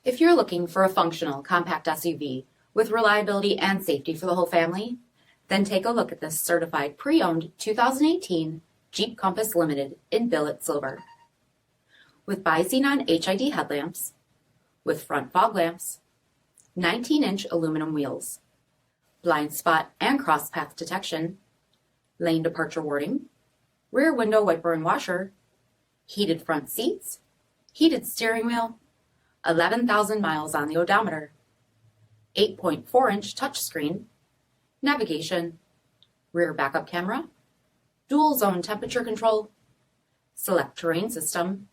If you're looking for a functional compact SUV with reliability and safety for the whole family, then take a look at this certified pre-owned 2018 Jeep Compass Limited in billet silver. With bi-xenon HID headlamps, with front fog lamps, 19-inch aluminum wheels, blind spot and cross path detection, lane departure warning, rear window wiper and washer, heated front seats, heated steering wheel, 11,000 miles on the odometer, 8.4-inch touchscreen, navigation, rear backup camera, dual zone temperature control, select terrain system,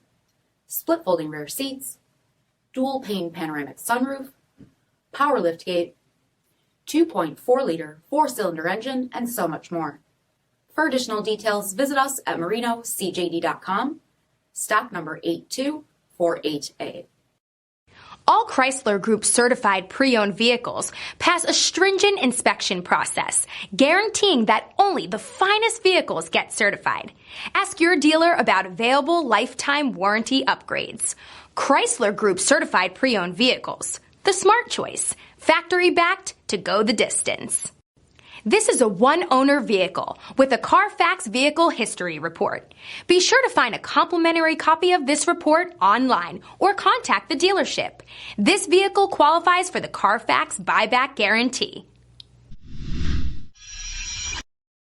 split folding rear seats, dual pane panoramic sunroof, power liftgate, 2.4-liter 4-cylinder engine, and so much more. For additional details, visit us at marinocjd.com, stock number 8248A. All Chrysler Group certified pre-owned vehicles pass a stringent inspection process, guaranteeing that only the finest vehicles get certified. Ask your dealer about available lifetime warranty upgrades. Chrysler Group certified pre-owned vehicles, the smart choice, factory backed to go the distance. This is a one-owner vehicle with a Carfax Vehicle History Report. Be sure to find a complimentary copy of this report online or contact the dealership. This vehicle qualifies for the Carfax Buyback Guarantee.